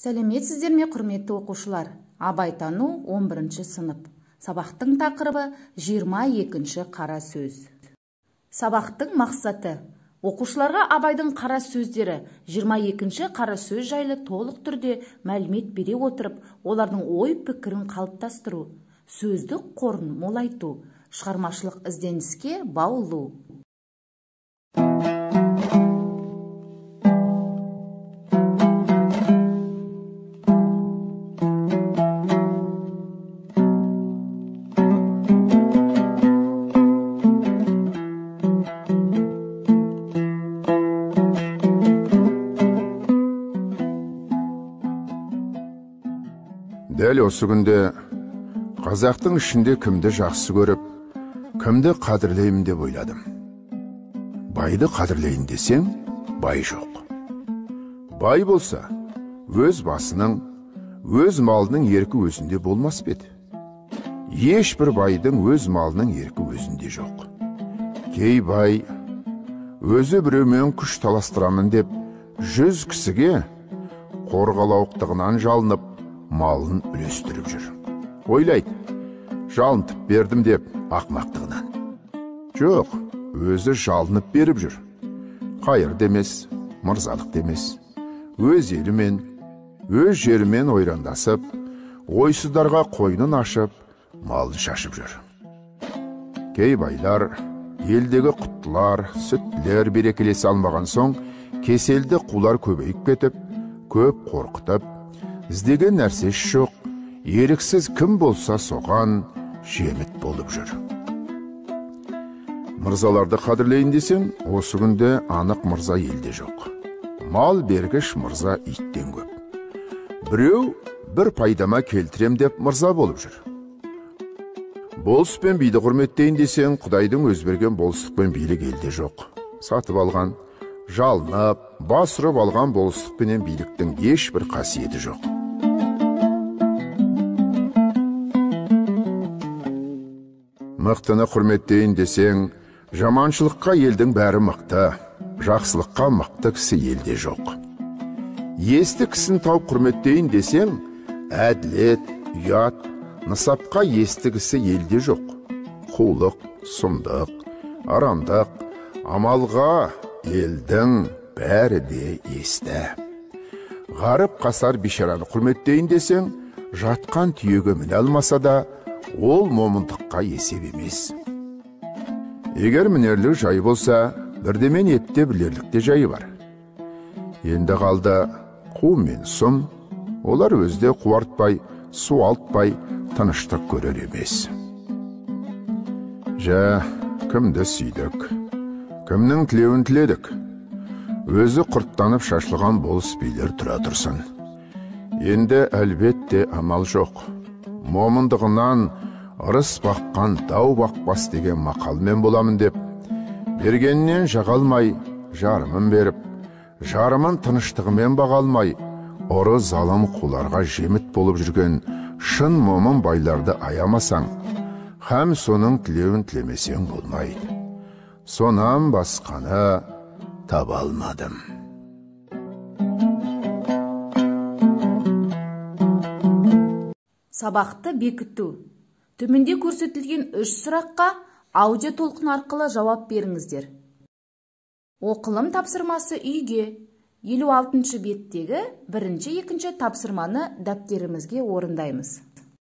Сәлеметсіздер ме, құрметті оқушылар? Абайтану 11-ші сынып. Сабақтың тақырыбы 22-ші қара сөз. Сабақтың мақсаты: оқушыларға Абайдың қара сөздері 22-ші қара сөз жайлы толық түрде мәлімет бере отырып, олардың ой пікірін қалыптастыру, сөздік қорын молайту, шығармашылық ізденіске баулу. Дәл осы күнде қазақтың ішінде кімді жақсы көріп, кімді қадірлеймін деп ойладым. Байды қадірлейін десем, бай жоқ. Бай болса, өз басының, өз малының еркі өзінде болмас беді. Ешбір байдың өз малының еркі өзінде жоқ. Кей бай, өзі біреумен күш таластырамын деп, 100 кісіге қорғалауықтығынан жалынып, малын үлестіріп жүр. Ойлайды, жалынтып бердім деп ақмақтығынан. Жоқ, өзі жалынып беріп жүр. Қайыр демес, мырзалық демес. Өз елімен, өз жерімен ойрандасып, ойсыздарға қойнын ашып, малын шашып жүр. Кей байлар, елдегі құттылар, сүттілер берекелесе алмаған соң, кеселді қулар көбейіп кетіп, көп қорқытып, іздеген нәрсесі жоқ, еріксіз кім болса соған жеміт болып жүр. Мырзаларды қадірлейін десем, осы күнде анық мырза елде жоқ. Мал бергіш мырза иттен көп. Біреу бір пайдама келтірем деп мырза болып жүр. Болыс пен биді құрметтейін десең, Құдайдың өз берген болыстық пен билік елде жоқ. Сатып алған, жалынып, бас ұрып алған болыстық пенен биліктің ешбір қасиеті жоқ. Мықтыны құрметтейін десең, жаманшылыққа елдің бәрі мықты, жақсылыққа мықты кісі елде жоқ. Есті кісін тауып құрметтейін десең, әділет, ұят, нысапқа есті кісі елде жоқ. Қулық, сұмдық, арамдық, амалға елдің бәрі де есті. Ғарып қасар бишараны құрметтейін десең, жатқан түйеге міне алмаса да, ол момындыққа есеп емес. Егер мінерлік жай болса, бірдемен етте білерлікте жайы бар. Енді қалды қу мен сұм, олар өзде қуартпай, суалтпай, тыныштық көрер емес. Кімді сүйдік, кімнің тілеуін тіледік, өзі құрттанып шашылған болыс билер тұра тұрсын. Енді әлбетте амал жоқ. Момындығынан ырыс баққан дау бақпас деген мақалмен боламын деп, бергеннен жағалмай, жарымын беріп, жарымын тыныштығымен бағалмай, ұры залым қуларға жеміт болып жүрген шын момын байларды аямасаң, һәм соның тілеуін тілемесең болмайды. Сонан басқаны таба алмадым. Сабақты бекіту. Төменде көрсетілген 3 сұраққа аудио толқын арқылы жауап беріңіздер. Оқылым тапсырмасы үйге. 56-шы беттегі 1-2 тапсырманы дәптерімізге орындаймыз.